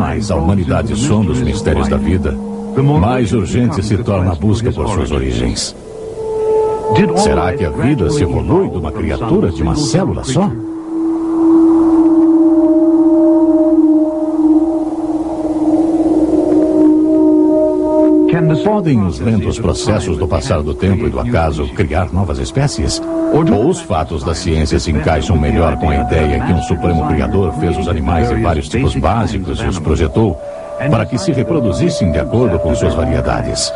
mais a humanidade sonda os mistérios da vida, mais urgente se torna a busca por suas origens. Será que a vida se evolui de uma criatura de uma célula só? Podem os lentos processos do passar do tempo e do acaso criar novas espécies? Ou os fatos da ciência se encaixam melhor com a ideia que um supremo criador fez os animais de vários tipos básicos e os projetou para que se reproduzissem de acordo com suas variedades,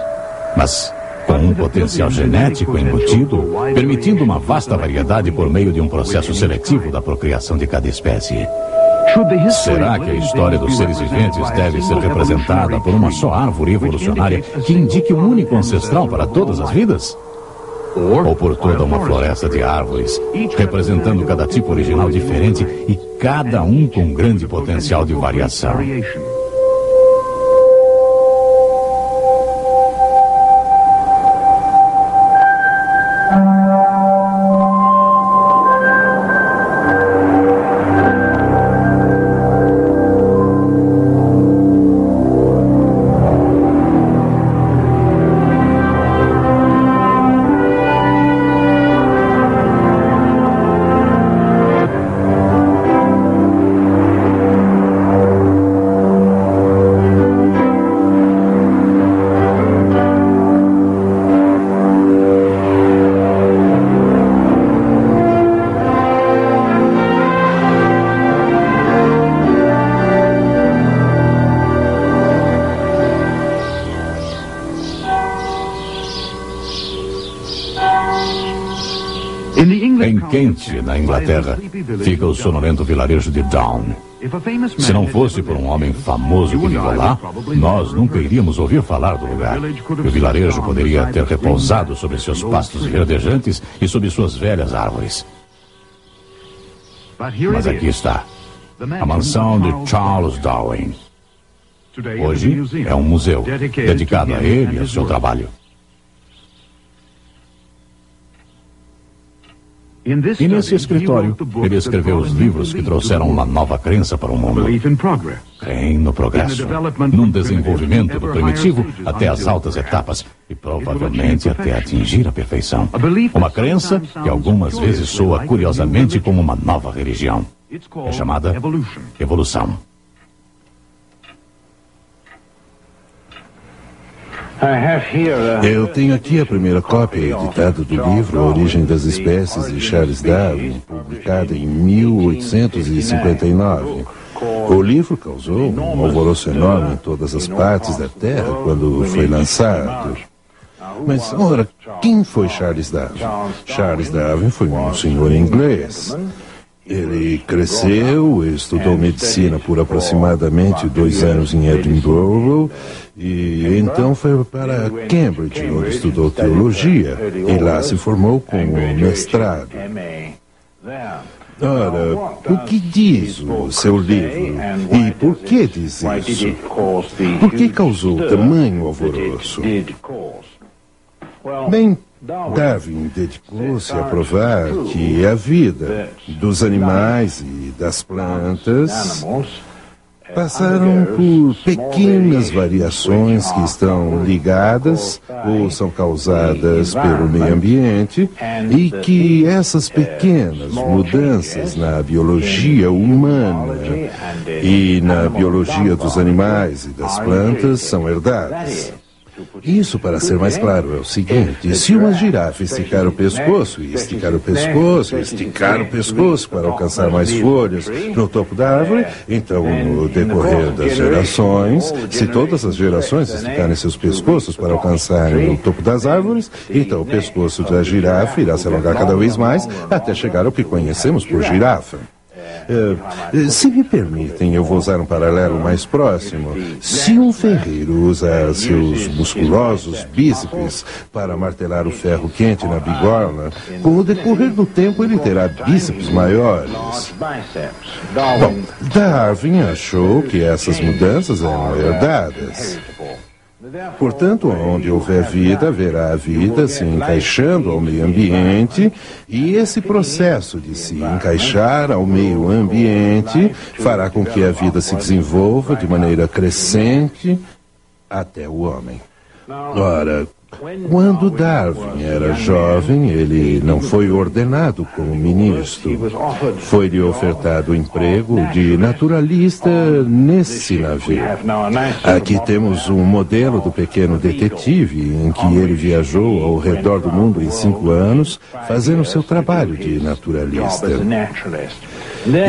mas com um potencial genético embutido, permitindo uma vasta variedade por meio de um processo seletivo da procriação de cada espécie? Será que a história dos seres viventes deve ser representada por uma só árvore evolucionária que indique um único ancestral para todas as vidas? Ou por toda uma floresta de árvores, representando cada tipo original diferente e cada um com grande potencial de variação? Em Kent, na Inglaterra, fica o sonolento vilarejo de Down. Se não fosse por um homem famoso que viveu lá, nós nunca iríamos ouvir falar do lugar. O vilarejo poderia ter repousado sobre seus pastos verdejantes e sobre suas velhas árvores. Mas aqui está, a mansão de Charles Darwin. Hoje é um museu dedicado a ele e ao seu trabalho. E nesse escritório, ele escreveu os livros que trouxeram uma nova crença para o mundo. Creem no progresso, num desenvolvimento do primitivo até as altas etapas e provavelmente até atingir a perfeição. Uma crença que algumas vezes soa curiosamente como uma nova religião. É chamada evolução. Eu tenho aqui a primeira cópia editada do livro A Origem das Espécies de Charles Darwin, publicada em 1859. O livro causou um alvoroço enorme em todas as partes da Terra quando foi lançado. Mas, ora, quem foi Charles Darwin? Charles Darwin foi um senhor inglês. Ele cresceu, estudou medicina por aproximadamente 2 anos em Edinburgh e então foi para Cambridge, onde estudou teologia e lá se formou como mestrado. Ora, o que diz o seu livro e por que diz isso? Por que causou tamanho alvoroço? Bem, Darwin dedicou-se a provar que a vida dos animais e das plantas passaram por pequenas variações que estão ligadas ou são causadas pelo meio ambiente e que essas pequenas mudanças na biologia humana e na biologia dos animais e das plantas são herdadas. Isso, para ser mais claro, é o seguinte: se uma girafa esticar o pescoço e esticar o pescoço e esticar o pescoço para alcançar mais folhas no topo da árvore, então, no decorrer das gerações, se todas as gerações esticarem seus pescoços para alcançarem o topo das árvores, então o pescoço da girafa irá se alongar cada vez mais até chegar ao que conhecemos por girafa. Se me permitem, eu vou usar um paralelo mais próximo. Se um ferreiro usa seus musculosos bíceps para martelar o ferro quente na bigorna, com o decorrer do tempo ele terá bíceps maiores. Bom, Darwin achou que essas mudanças eram herdadas. Portanto, onde houver vida, haverá a vida se encaixando ao meio ambiente, e esse processo de se encaixar ao meio ambiente fará com que a vida se desenvolva de maneira crescente até o homem. Ora, quando Darwin era jovem, ele não foi ordenado como ministro. Foi-lhe ofertado o emprego de naturalista nesse navio. Aqui temos um modelo do pequeno detetive, em que ele viajou ao redor do mundo em 5 anos, fazendo seu trabalho de naturalista.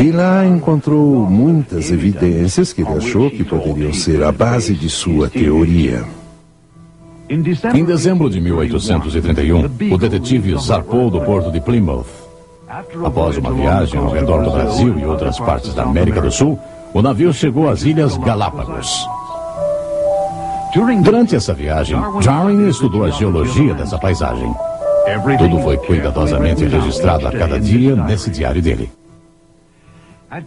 E lá encontrou muitas evidências que ele achou que poderiam ser a base de sua teoria. Em dezembro de 1831, o detetive zarpou do porto de Plymouth. Após uma viagem ao redor do Brasil e outras partes da América do Sul, o navio chegou às Ilhas Galápagos. Durante essa viagem, Darwin estudou a geologia dessa paisagem. Tudo foi cuidadosamente registrado a cada dia nesse diário dele.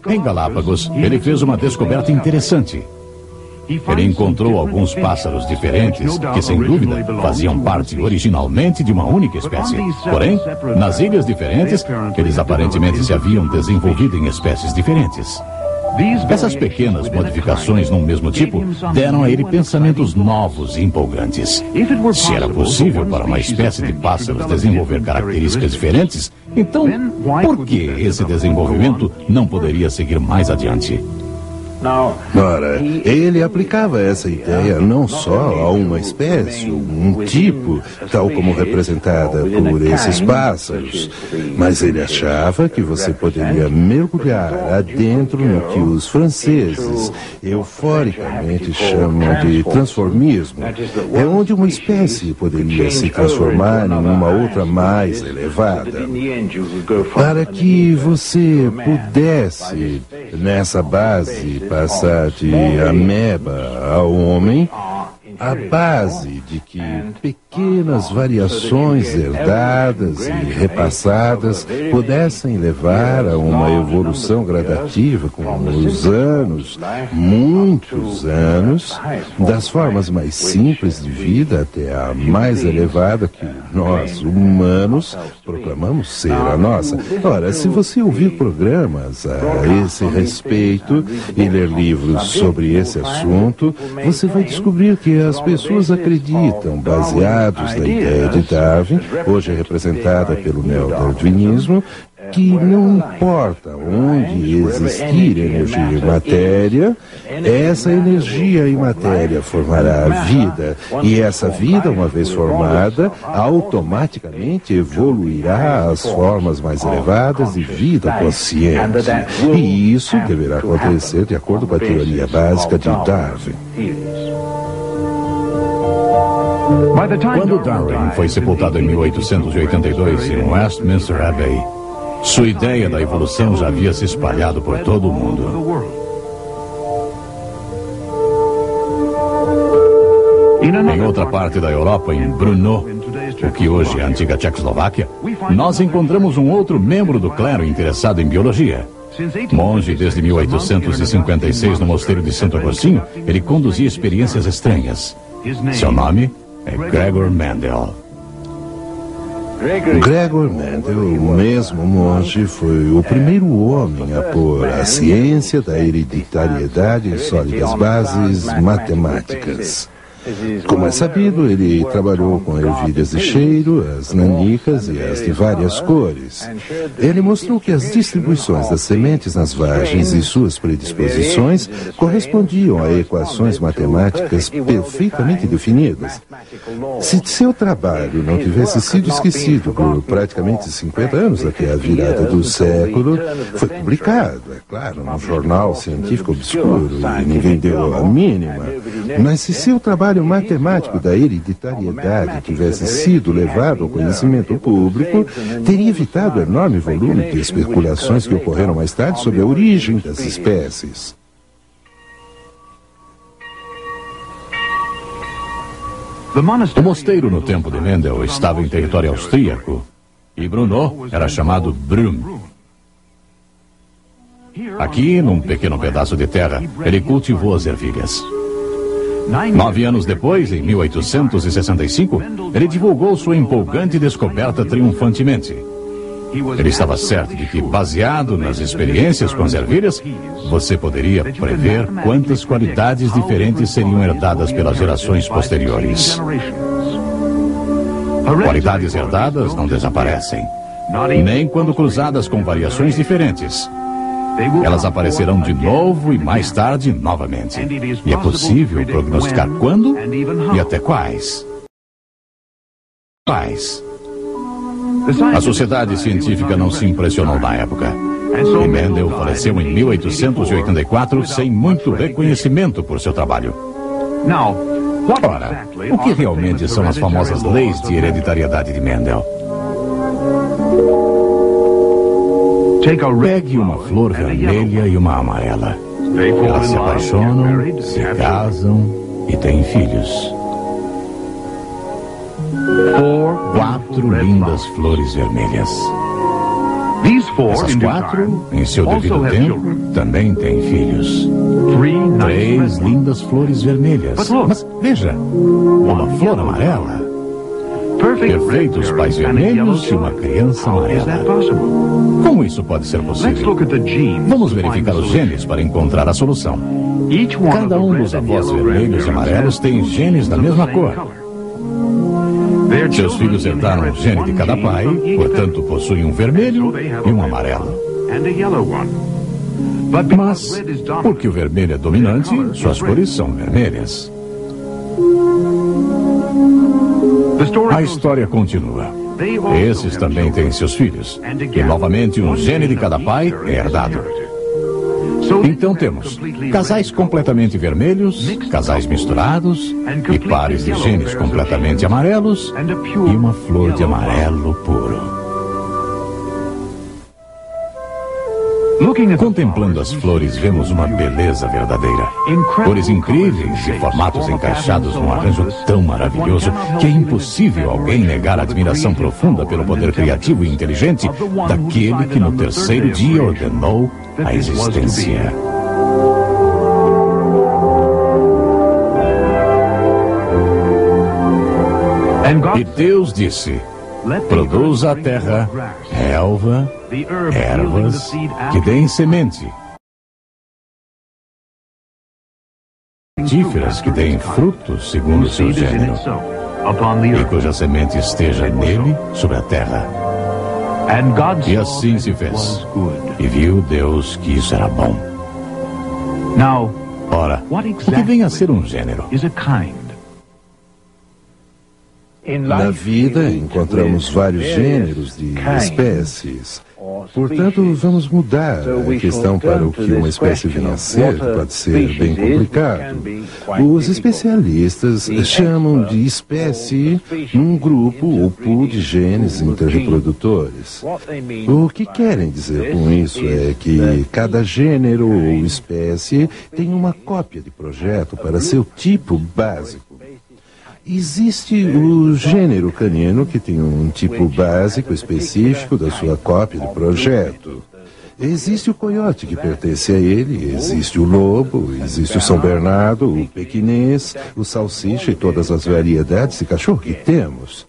Em Galápagos, ele fez uma descoberta interessante. Ele encontrou alguns pássaros diferentes que, sem dúvida, faziam parte originalmente de uma única espécie. Porém, nas ilhas diferentes, eles aparentemente se haviam desenvolvido em espécies diferentes. Essas pequenas modificações num mesmo tipo deram a ele pensamentos novos e empolgantes. Se era possível para uma espécie de pássaros desenvolver características diferentes, então por que esse desenvolvimento não poderia seguir mais adiante? Ora, ele aplicava essa ideia não só a uma espécie, um tipo, tal como representada por esses pássaros, mas ele achava que você poderia mergulhar adentro no que os franceses euforicamente chamam de transformismo. É onde uma espécie poderia se transformar em uma outra mais elevada. Para que você pudesse, nessa base, passar de ameba ao homem, a base de que pequenas variações herdadas e repassadas pudessem levar a uma evolução gradativa com os anos, muitos anos, das formas mais simples de vida até a mais elevada que nós, humanos, proclamamos ser a nossa. Ora, se você ouvir programas a esse respeito e ler livros sobre esse assunto, você vai descobrir que as pessoas acreditam, baseados na ideia de Darwin, hoje representada pelo neodarwinismo, que não importa onde existir energia e matéria, essa energia e matéria formará a vida, e essa vida, uma vez formada, automaticamente evoluirá às formas mais elevadas de vida consciente. E isso deverá acontecer de acordo com a teoria básica de Darwin. Quando Darwin foi sepultado em 1882 em Westminster Abbey, sua ideia da evolução já havia se espalhado por todo o mundo. Em outra parte da Europa, em Brno, o que hoje é a antiga Tchecoslováquia, nós encontramos um outro membro do clero interessado em biologia. Monge desde 1856 no mosteiro de Santo Agostinho, ele conduzia experiências estranhas. Seu nome é Gregor Mendel. Gregor Mendel, o mesmo monge, foi o primeiro homem a pôr a ciência da hereditariedade em sólidas bases matemáticas. Como é sabido, ele trabalhou com ervilhas de cheiro, as nanicas e as de várias cores. Ele mostrou que as distribuições das sementes nas vagens e suas predisposições correspondiam a equações matemáticas perfeitamente definidas. Se seu trabalho não tivesse sido esquecido por praticamente 50 anos até a virada do século, foi publicado, é claro, num jornal científico obscuro e ninguém deu a mínima. Mas se seu trabalho matemático da hereditariedade tivesse sido levado ao conhecimento público, teria evitado o enorme volume de especulações que ocorreram mais tarde sobre a origem das espécies. O mosteiro no tempo de Mendel estava em território austríaco e Brno era chamado Brüm. Aqui, num pequeno pedaço de terra, ele cultivou as ervilhas. 9 anos depois, em 1865, ele divulgou sua empolgante descoberta triunfantemente. Ele estava certo de que, baseado nas experiências com as ervilhas, você poderia prever quantas qualidades diferentes seriam herdadas pelas gerações posteriores. Qualidades herdadas não desaparecem, nem quando cruzadas com variações diferentes. Elas aparecerão de novo e mais tarde novamente. E é possível prognosticar quando e até quais. A sociedade científica não se impressionou na época. E Mendel faleceu em 1884 sem muito reconhecimento por seu trabalho. Ora, o que realmente são as famosas leis de hereditariedade de Mendel? Pegue uma flor vermelha e uma amarela. Elas se apaixonam, se casam e têm filhos. 4 lindas flores vermelhas. Essas 4, em seu devido tempo, também têm filhos. 3 lindas flores vermelhas. Mas veja, uma flor amarela. Perfeitos pais vermelhos e uma criança amarela. Como isso pode ser possível? Vamos verificar os genes para encontrar a solução. Cada um dos avós vermelhos e amarelos tem genes da mesma cor. Seus filhos herdaram o gene de cada pai, portanto possuem um vermelho e um amarelo. Mas, porque o vermelho é dominante, suas cores são vermelhas. A história continua. Esses também têm seus filhos. E novamente um gene de cada pai é herdado. Então temos casais completamente vermelhos, casais misturados, e pares de genes completamente amarelos, e uma flor de amarelo puro. Contemplando as flores, vemos uma beleza verdadeira. Cores incríveis e formatos encaixados num arranjo tão maravilhoso que é impossível alguém negar a admiração profunda pelo poder criativo e inteligente daquele que no terceiro dia ordenou a existência. E Deus disse: produza a terra, relva, ervas, que deem semente, frutíferas que deem frutos segundo o seu gênero, e cuja semente esteja nele sobre a terra. E assim se fez. E viu Deus que isso era bom. Ora, o que vem a ser um gênero? Na vida, encontramos vários gêneros de espécies. Portanto, vamos mudar a questão para o que uma espécie vem a ser, que pode ser bem complicado. Os especialistas chamam de espécie um grupo ou pool de genes interreprodutores. O que querem dizer com isso é que cada gênero ou espécie tem uma cópia de projeto para seu tipo básico. Existe o gênero canino, que tem um tipo básico específico da sua cópia de projeto. Existe o coiote, que pertence a ele, existe o lobo, existe o São Bernardo, o pequinês, o salsicha e todas as variedades de cachorro que temos.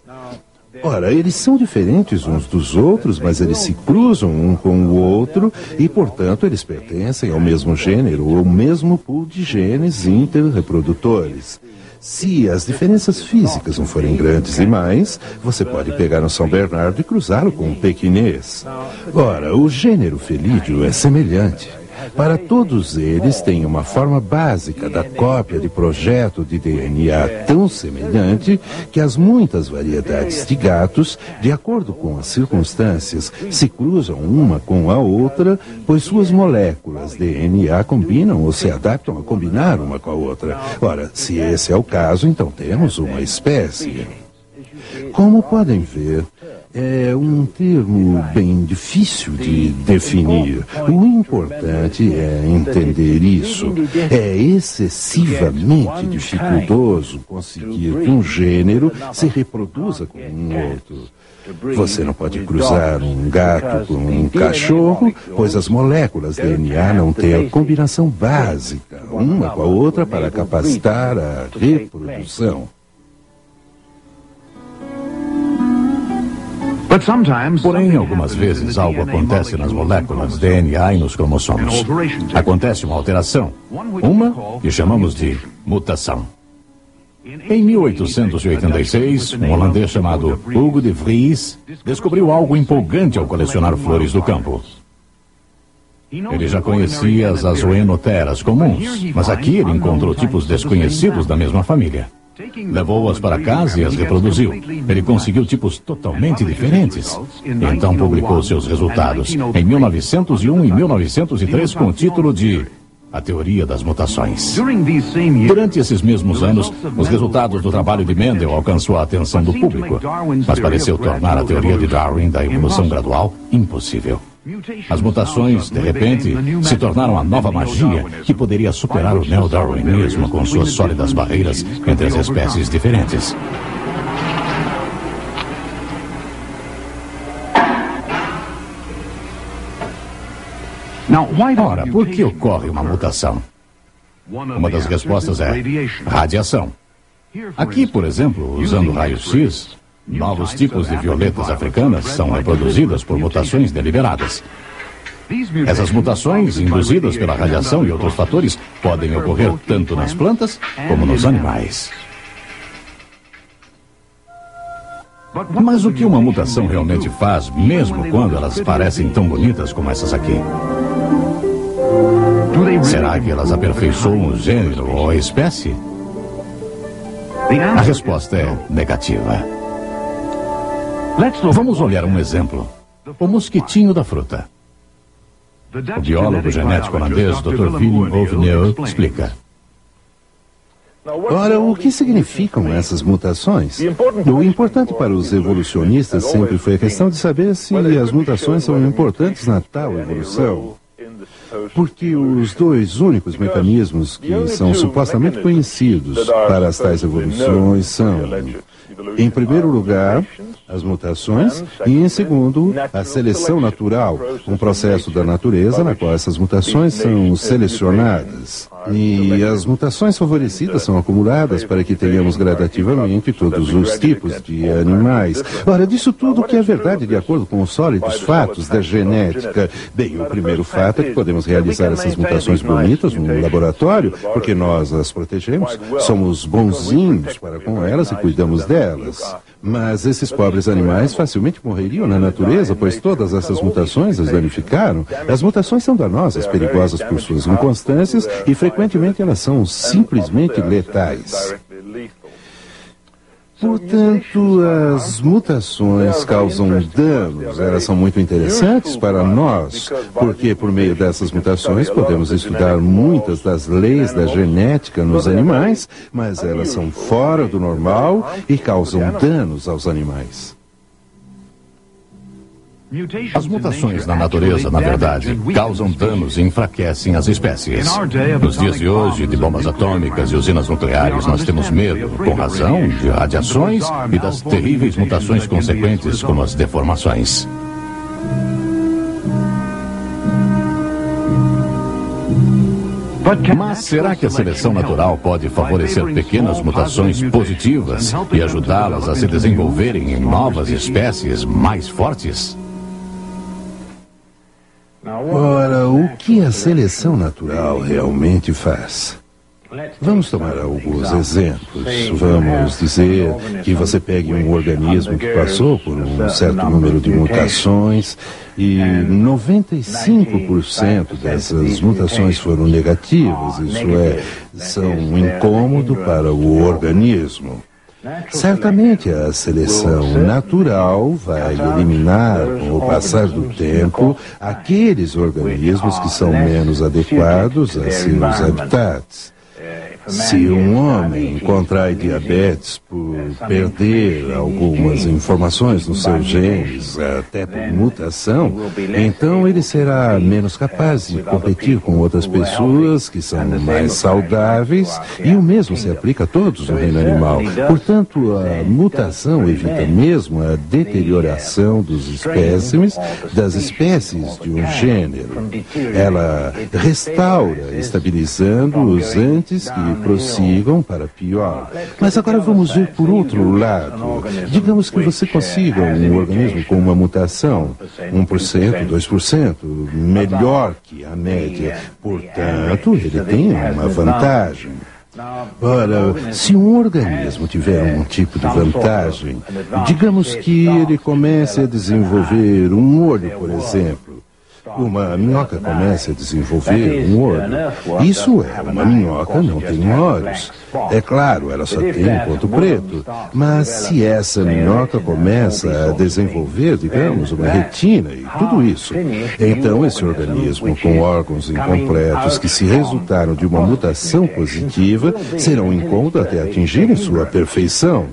Ora, eles são diferentes uns dos outros, mas eles se cruzam um com o outro e, portanto, eles pertencem ao mesmo gênero ou mesmo pool de genes interreprodutores. Se as diferenças físicas não forem grandes demais, você pode pegar um São Bernardo e cruzá-lo com um pequinês. Ora, o gênero felídeo é semelhante. Para todos eles, tem uma forma básica da cópia de projeto de DNA tão semelhante que as muitas variedades de gatos, de acordo com as circunstâncias, se cruzam uma com a outra, pois suas moléculas DNA combinam ou se adaptam a combinar uma com a outra. Ora, se esse é o caso, então temos uma espécie. Como podem ver, É um termo bem difícil de definir. O importante é entender isso. É excessivamente dificultoso conseguir que um gênero se reproduza com um outro. Você não pode cruzar um gato com um cachorro, pois as moléculas DNA não têm a combinação básica, uma com a outra, para capacitar a reprodução. Porém, algumas vezes algo acontece nas moléculas DNA e nos cromossomos. Acontece uma alteração, uma que chamamos de mutação. Em 1886, um holandês chamado Hugo de Vries descobriu algo empolgante ao colecionar flores do campo. Ele já conhecia as azoenoteras comuns, mas aqui ele encontrou tipos desconhecidos da mesma família. Levou-as para casa e as reproduziu. Ele conseguiu tipos totalmente diferentes. Então publicou seus resultados em 1901 e 1903 com o título de A Teoria das Mutações. Durante esses mesmos anos, os resultados do trabalho de Mendel alcançou a atenção do público, mas pareceu tornar a teoria de Darwin da evolução gradual impossível. As mutações, de repente, se tornaram a nova magia que poderia superar o neo-darwinismo com suas sólidas barreiras entre as espécies diferentes. Ora, por que ocorre uma mutação? Uma das respostas é radiação. Aqui, por exemplo, usando raios-x, novos tipos de violetas africanas são reproduzidas por mutações deliberadas. Essas mutações, induzidas pela radiação e outros fatores, podem ocorrer tanto nas plantas como nos animais. Mas o que uma mutação realmente faz, mesmo quando elas parecem tão bonitas como essas aqui? Será que elas aperfeiçoam o gênero ou a espécie? A resposta é negativa. Vamos olhar um exemplo. O mosquitinho da fruta. O biólogo genético holandês Dr. Willem Wolveneu explica. Ora, o que significam essas mutações? O importante para os evolucionistas sempre foi a questão de saber se as mutações são importantes na tal evolução. Porque os dois únicos mecanismos que são supostamente conhecidos para as tais evoluções são, em primeiro lugar, as mutações e, em segundo, a seleção natural, um processo da natureza na qual essas mutações são selecionadas. E as mutações favorecidas são acumuladas para que tenhamos gradativamente todos os tipos de animais. Ora, disso tudo que é verdade de acordo com os sólidos fatos da genética. Bem, o primeiro fato é que podemos realizar essas mutações bonitas no laboratório, porque nós as protegemos, somos bonzinhos para com elas e cuidamos delas. Mas esses pobres animais facilmente morreriam na natureza, pois todas essas mutações as danificaram. As mutações são danosas, perigosas por suas inconstâncias e frequentemente elas são simplesmente letais. Portanto, as mutações causam danos. Elas são muito interessantes para nós, porque por meio dessas mutações podemos estudar muitas das leis da genética nos animais, mas elas são fora do normal e causam danos aos animais. As mutações na natureza, na verdade, causam danos e enfraquecem as espécies. Nos dias de hoje, de bombas atômicas e usinas nucleares, nós temos medo, com razão, de radiações e das terríveis mutações consequentes, como as deformações. Mas será que a seleção natural pode favorecer pequenas mutações positivas e ajudá-las a se desenvolverem em novas espécies mais fortes? Ora, o que a seleção natural realmente faz? Vamos tomar alguns exemplos. Vamos dizer que você pegue um organismo que passou por um certo número de mutações e 95% dessas mutações foram negativas, isso é, são um incômodo para o organismo. Certamente a seleção natural vai eliminar, com o passar do tempo, aqueles organismos que são menos adequados a seus habitats. Se um homem contrai diabetes por perder algumas informações nos seus genes, até por mutação, então ele será menos capaz de competir com outras pessoas que são mais saudáveis, e o mesmo se aplica a todos no reino animal. Portanto, a mutação evita mesmo a deterioração dos espécimes, das espécies de um gênero. Ela restaura, estabilizando-os antes que prossigam para pior. Mas agora vamos ver por outro lado. Digamos que você consiga um organismo com uma mutação, 1%, 2%, melhor que a média. Portanto, ele tem uma vantagem. Ora, se um organismo tiver um tipo de vantagem, digamos que ele comece a desenvolver um olho, por exemplo. Uma minhoca começa a desenvolver um olho. Isso é, uma minhoca não tem olhos. É claro, ela só tem um ponto preto. Mas se essa minhoca começa a desenvolver, digamos, uma retina e tudo isso, então esse organismo com órgãos incompletos que se resultaram de uma mutação positiva serão incômodos até atingirem sua perfeição.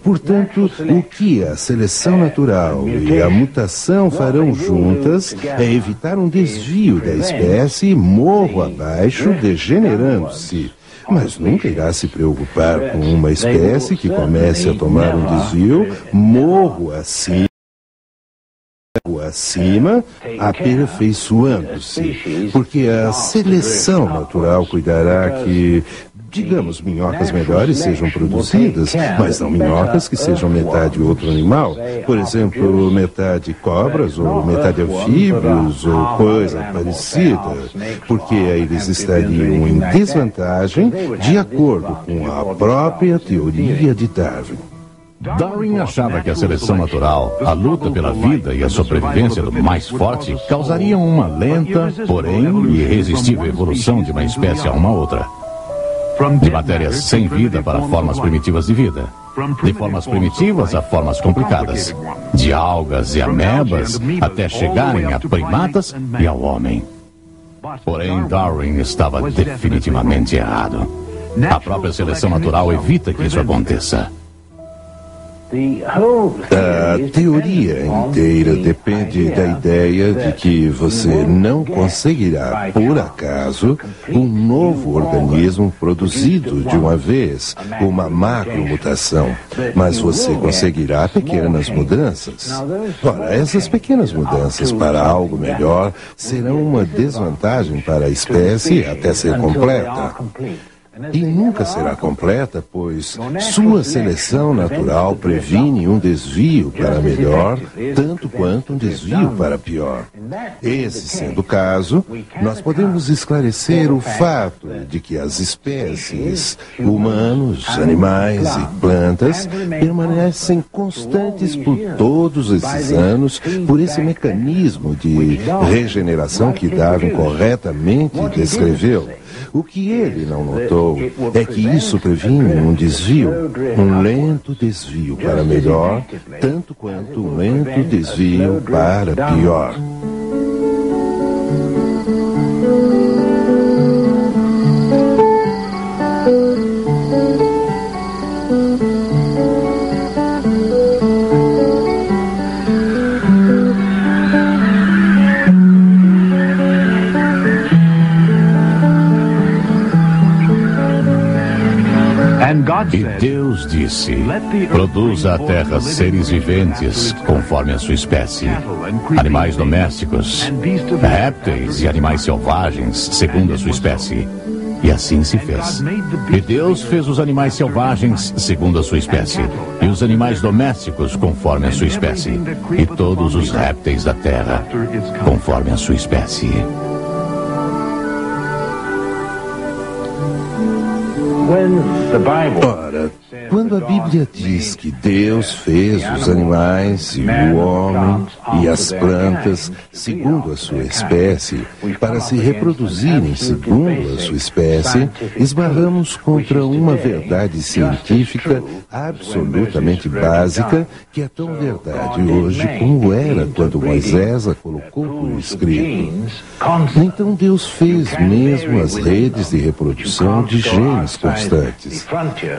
Portanto, o que a seleção natural e a mutação farão juntas é evitar um desvio da espécie morro abaixo, degenerando-se. Mas nunca irá se preocupar com uma espécie que comece a tomar um desvio morro acima, aperfeiçoando-se. Porque a seleção natural cuidará que, digamos, minhocas melhores sejam produzidas, mas não minhocas que sejam metade outro animal. Por exemplo, metade cobras, ou metade anfíbios, ou coisa parecida. Porque eles estariam em desvantagem de acordo com a própria teoria de Darwin. Darwin achava que a seleção natural, a luta pela vida e a sobrevivência do mais forte causariam uma lenta, porém irresistível evolução de uma espécie a uma outra. De matérias sem vida para formas primitivas de vida. De formas primitivas a formas complicadas. De algas e amebas até chegarem a primatas e ao homem. Porém, Darwin estava definitivamente errado. A própria seleção natural evita que isso aconteça. A teoria inteira depende da ideia de que você não conseguirá, por acaso, um novo organismo produzido de uma vez, uma macromutação, mas você conseguirá pequenas mudanças. Ora, essas pequenas mudanças para algo melhor serão uma desvantagem para a espécie até ser completa. E nunca será completa, pois sua seleção natural previne um desvio para melhor, tanto quanto um desvio para pior. Esse sendo o caso, nós podemos esclarecer o fato de que as espécies, humanos, animais e plantas, permanecem constantes por todos esses anos por esse mecanismo de regeneração que Darwin corretamente descreveu. O que ele não notou é que isso previne um desvio, um lento desvio para melhor, tanto quanto um lento desvio para pior. E Deus disse: produza a terra seres viventes conforme a sua espécie, animais domésticos, répteis e animais selvagens segundo a sua espécie. E assim se fez. E Deus fez os animais selvagens segundo a sua espécie, e os animais domésticos conforme a sua espécie, e todos os répteis da terra conforme a sua espécie. Ora, quando a Bíblia diz que Deus fez os animais e o homem e as plantas segundo a sua espécie, para se reproduzirem segundo a sua espécie, esbarramos contra uma verdade científica absolutamente básica, que é tão verdade hoje como era quando Moisés a colocou por escrito. Então Deus fez mesmo as redes de reprodução de genes constantes.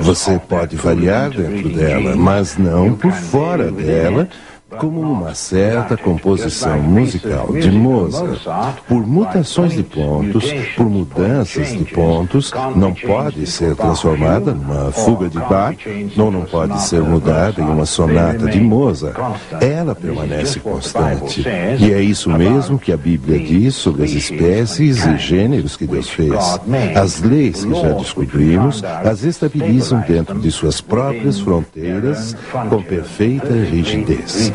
Você pode variar dentro dela, mas não por fora dela, como uma certa composição musical de Mozart. Por mutações de pontos, por mudanças de pontos, não pode ser transformada numa fuga de Bach, ou não pode ser mudada em uma sonata de Mozart. Ela permanece constante. E é isso mesmo que a Bíblia diz sobre as espécies e gêneros que Deus fez. As leis que já descobrimos as estabilizam dentro de suas próprias fronteiras com perfeita rigidez.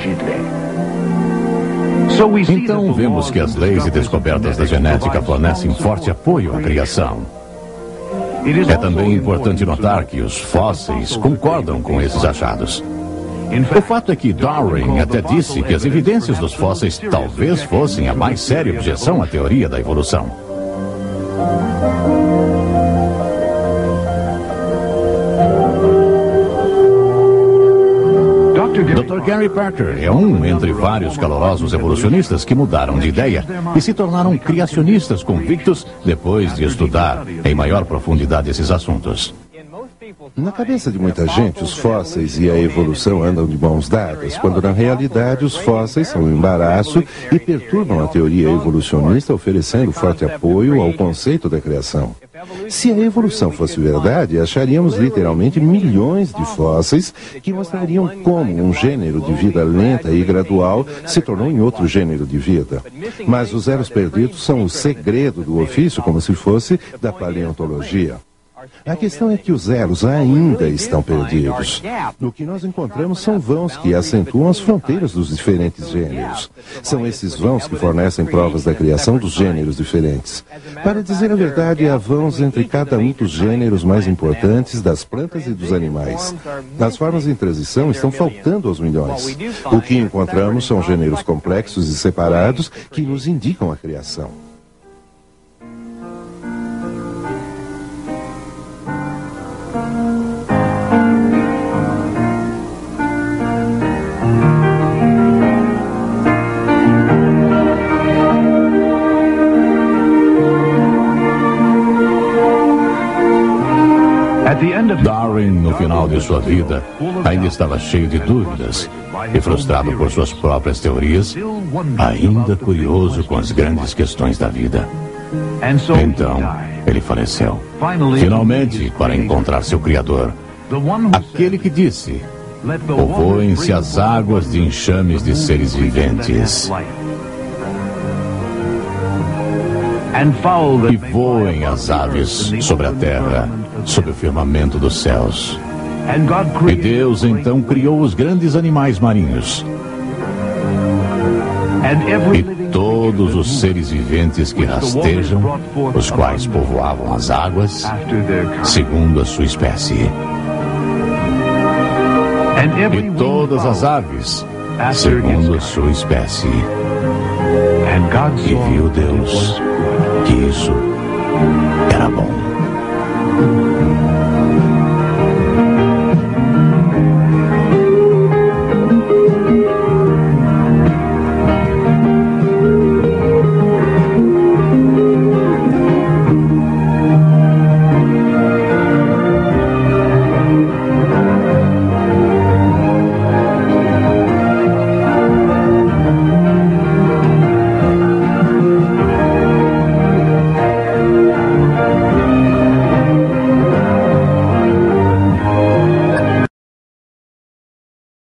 Então vemos que as leis e descobertas da genética fornecem forte apoio à criação. É também importante notar que os fósseis concordam com esses achados. O fato é que Darwin até disse que as evidências dos fósseis talvez fossem a mais séria objeção à teoria da evolução. Dr. Gary Parker é um entre vários calorosos evolucionistas que mudaram de ideia e se tornaram criacionistas convictos depois de estudar em maior profundidade esses assuntos. Na cabeça de muita gente, os fósseis e a evolução andam de mãos dadas, quando na realidade os fósseis são um embaraço e perturbam a teoria evolucionista, oferecendo forte apoio ao conceito da criação. Se a evolução fosse verdade, acharíamos literalmente milhões de fósseis que mostrariam como um gênero de vida lenta e gradual se tornou em outro gênero de vida. Mas os elos perdidos são o segredo do ofício, como se fosse da paleontologia. A questão é que os elos ainda estão perdidos. O que nós encontramos são vãos que acentuam as fronteiras dos diferentes gêneros. São esses vãos que fornecem provas da criação dos gêneros diferentes. Para dizer a verdade, há vãos entre cada um dos gêneros mais importantes das plantas e dos animais. As formas em transição estão faltando aos milhões. O que encontramos são gêneros complexos e separados que nos indicam a criação. Darwin, no final de sua vida, ainda estava cheio de dúvidas e frustrado por suas próprias teorias, ainda curioso com as grandes questões da vida. Então, ele faleceu. Finalmente, para encontrar seu Criador, aquele que disse: povoem-se as águas de enxames de seres viventes, e voem as aves sobre a terra, sob o firmamento dos céus. E Deus então criou os grandes animais marinhos e todos os seres viventes que rastejam, os quais povoavam as águas segundo a sua espécie, e todas as aves segundo a sua espécie. E viu Deus que isso era bom.